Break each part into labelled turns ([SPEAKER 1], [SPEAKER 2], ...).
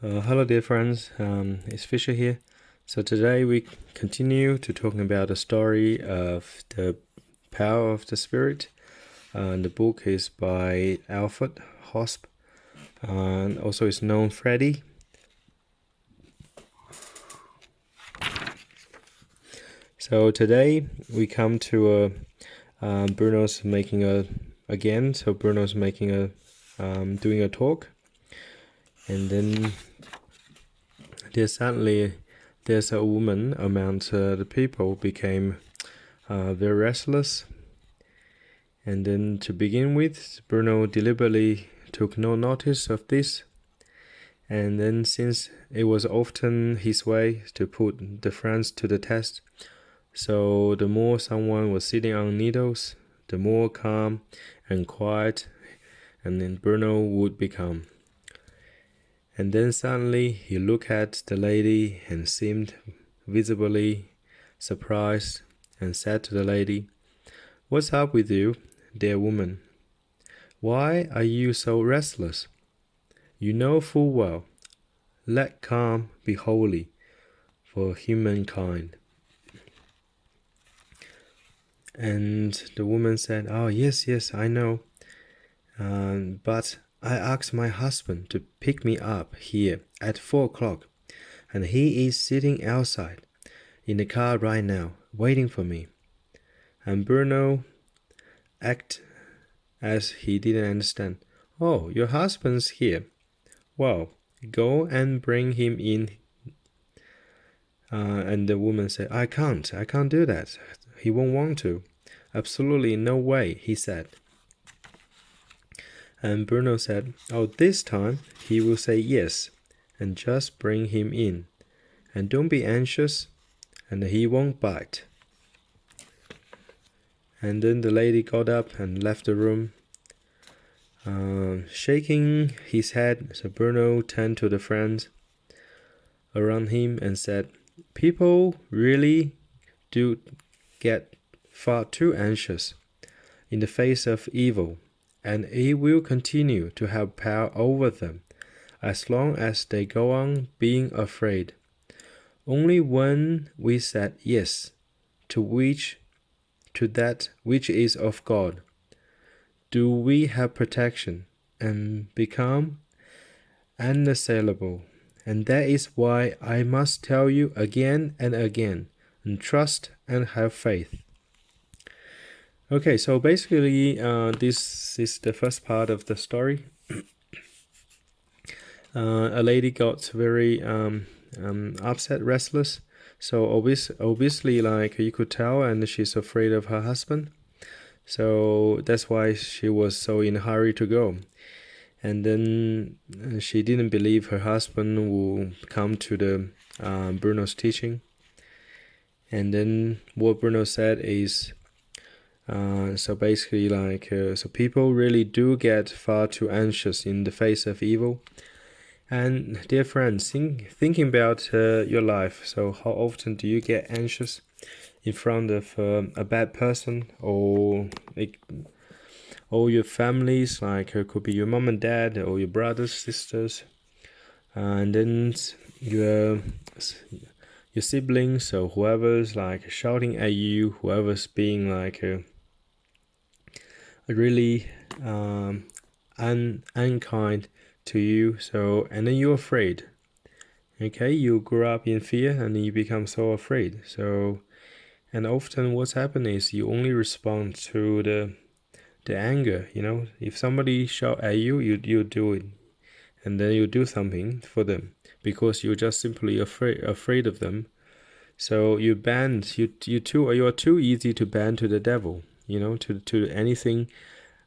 [SPEAKER 1] Hello dear friends, it's Fisher here. So today we continue to talking about the story of the power of the spirit. The book is by Alfred Hosp, and also is known Freddy. So today we come to Bruno's making again. So Bruno's making doing a talk, and then there's a woman among the people became very restless. And then to begin with, Bruno deliberately took no notice of this. And then since it was often his way to put the friends to the test, so the more someone was sitting on needles, the more calm and quiet and then Bruno would become. And then suddenly he looked at the lady and seemed visibly surprised and said to the lady, "What's up with you, dear woman? Why are you so restless? You know full well, let calm be holy for humankind." And the woman said, "Oh, yes, I know. But I asked my husband to pick me up here at 4 o'clock, and he is sitting outside in the car right now, waiting for me." And Bruno acted as he didn't understand. "Oh, your husband's here. Well, go and bring him in." And the woman said, I can't do that. He won't want to. "Absolutely no way," he said. And Bruno said, "Oh, this time he will say yes, and just bring him in. And don't be anxious, and he won't bite." And then the lady got up and left the room. Shaking his head, so Bruno turned to the friends around him and said, "People really do get far too anxious in the face of evil, and it will continue to have power over them as long as they go on being afraid. Only when we said yes to that which is of God, do we have protection and become unassailable. And that is why I must tell you again and again, and trust and have faith." Okay, so basically this is the first part of the story. A lady got very upset, restless. So obviously, like you could tell, and she's afraid of her husband. So that's why she was so in a hurry to go. And then she didn't believe her husband would come to the Bruno's teaching. And then what Bruno said is, so basically, so people really do get far too anxious in the face of evil. And dear friends, thinking about your life. So how often do you get anxious in front of a bad person, or your families? Like it could be your mom and dad, or your brothers, sisters, and then your siblings, or whoever's like shouting at you, whoever's being like really unkind to you. So, and then you're afraid. Okay, you grow up in fear and you become so afraid. So, and often what's happened is you only respond to the anger. If somebody shout at you, you do it, and then you do something for them because you're just simply afraid of them. So you are too easy to bend to the devil. To anything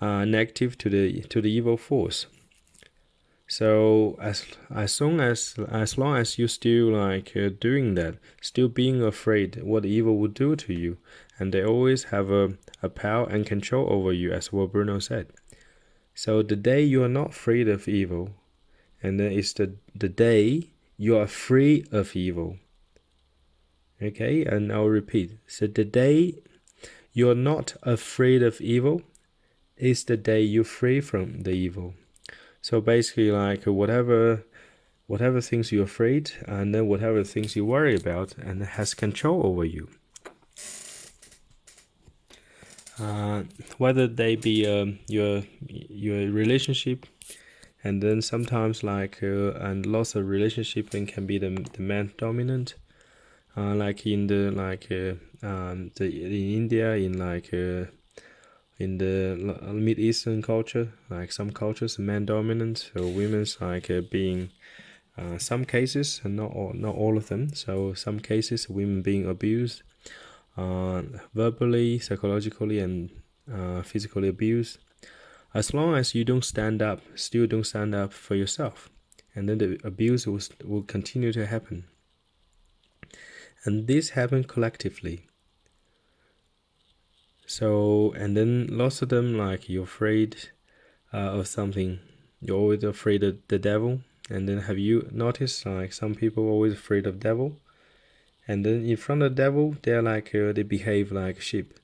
[SPEAKER 1] negative, to the evil force. So as long as you still doing that, still being afraid what evil would do to you, and they always have a power and control over you, as what Bruno said. So the day you are not afraid of evil, and then it's the day you are free of evil. Okay, and I'll repeat. So the day you're not afraid of evil is the day you're free from the evil. So basically, whatever whatever things you're afraid, and then whatever things you worry about, and has control over you. Whether they be your relationship, and then sometimes and lots of relationship then can be the man dominant, like in India, in the Mid Eastern culture, like some cultures man dominant, so women's being some cases, and not all of them. So some cases women being abused, verbally, psychologically, and physically abused. As long as you don't stand up for yourself, and then the abuse will continue to happen. And this happens collectively. So, and then lots of them, like you're afraid of something. You're always afraid of the devil. And then have you noticed, like some people are always afraid of devil? And then in front of the devil, they're they behave like sheep.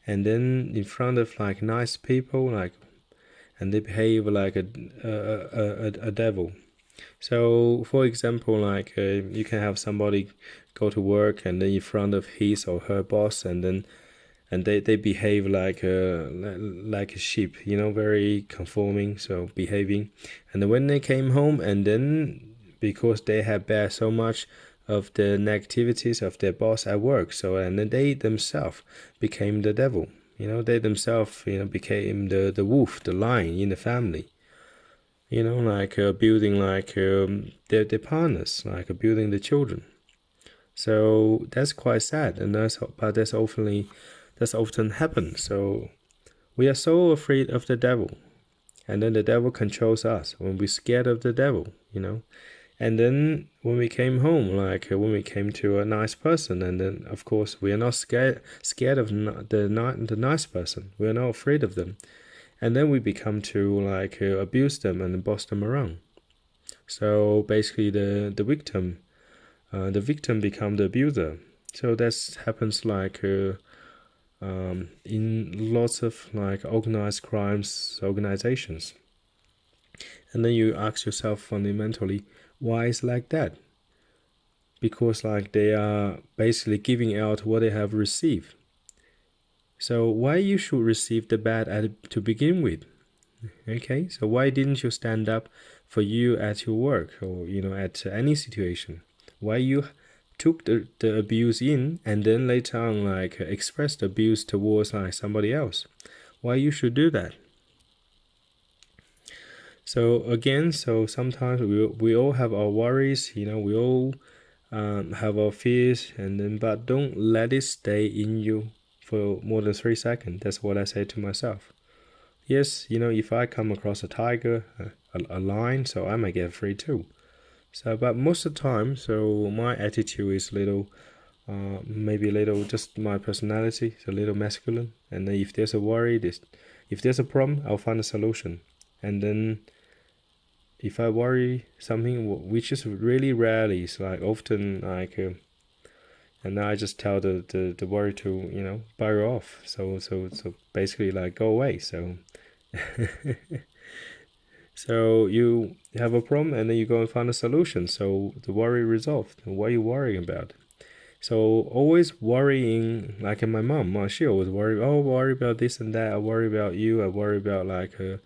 [SPEAKER 1] And then in front of like nice people, and they behave like a devil. So, for example, you can have somebody go to work, and then in front of his or her boss, and they behave like a sheep, very conforming, so behaving. And then when they came home, and then because they had bear so much of the negativities of their boss at work, so and then they themselves became the devil. They themselves became the wolf, the lion in the family. Building their partners, building the children. So that's quite sad, and that's often happens. So we are so afraid of the devil, and then the devil controls us when we're scared of the devil. And then when we came home, when we came to a nice person, and then of course we are not scared of the nice person. We are not afraid of them, and then we become to abuse them and boss them around. So basically, the victim become the abuser. So that happens in lots of organized crimes organizations. And then you ask yourself fundamentally, why is like that? Because they are basically giving out what they have received. So why you should receive the bad to begin with? Okay, so why didn't you stand up for you at your work, or at any situation? Why you took the abuse in, and then later on expressed abuse towards somebody else? Why you should do that? So again, so sometimes we all have our worries, we all have our fears, and then but don't let it stay in you for more than 3 seconds. That's what I say to myself. Yes, if I come across a tiger, a lion, so I might get afraid too. So, but most of the time, so my attitude is maybe a little, just my personality is a little masculine. And then if there's a worry, if there's a problem, I'll find a solution. And then if I worry something, which is really rarely, it's often and then I just tell the worry to bugger off. So basically go away. So. So you have a problem, and then you go and find a solution. So the worry resolved. What are you worrying about? So always worrying, like my mom, she always worry about this and that. I worry about you. I worry about the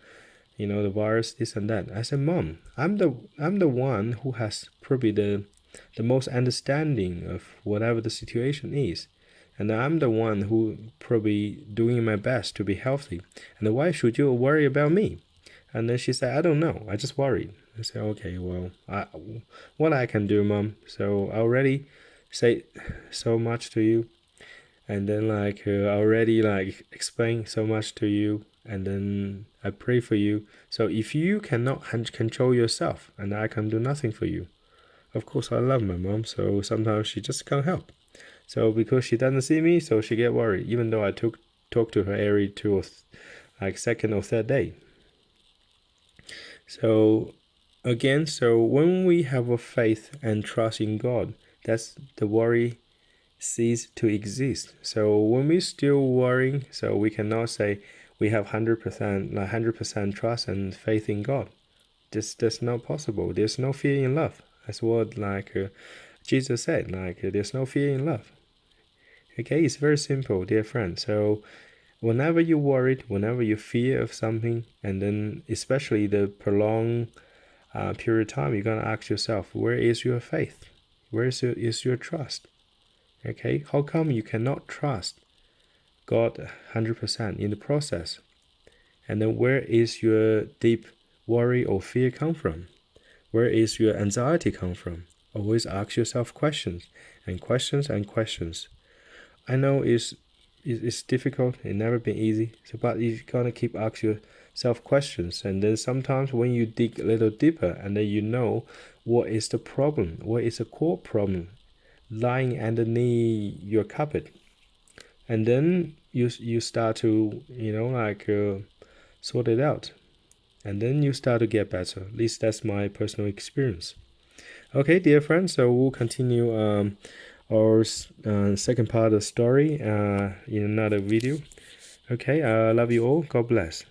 [SPEAKER 1] virus, this and that. I said, Mom, I'm the one who has probably the most understanding of whatever the situation is. And I'm the one who probably doing my best to be healthy. And why should you worry about me? And then she said, I don't know. I just worried. I said, okay, well, what I can do, Mom. So I already say so much to you. And then I already explain so much to you. And then I pray for you. So if you cannot control yourself, and I can do nothing for you. Of course, I love my mom. So sometimes she just can't help. So because she doesn't see me, so she get worried. Even though I talk to her every second or third day. So again, so when we have a faith and trust in God, that's the worry cease to exist. So when we're still worrying, so we cannot say we have 100% trust and faith in God. that's not possible. There's no fear in love. That's what Jesus said. There's no fear in love. Okay, it's very simple, dear friend. So whenever you're worried, whenever you fear of something, and then especially the prolonged period of time, you're gonna ask yourself, where is your faith? Where is your trust? Okay, how come you cannot trust God 100% in the process? And then where is your deep worry or fear come from? Where is your anxiety come from? Always ask yourself questions and questions and questions. I know it's difficult, it's never been easy, but you gotta keep asking yourself questions. And then sometimes when you dig a little deeper, and then you know what is the problem, what is the core problem lying underneath your carpet. And then you start to, sort it out. And then you start to get better. At least that's my personal experience. Okay, dear friends, so we'll continue our second part of the story in another video. Okay, I love you all. God bless.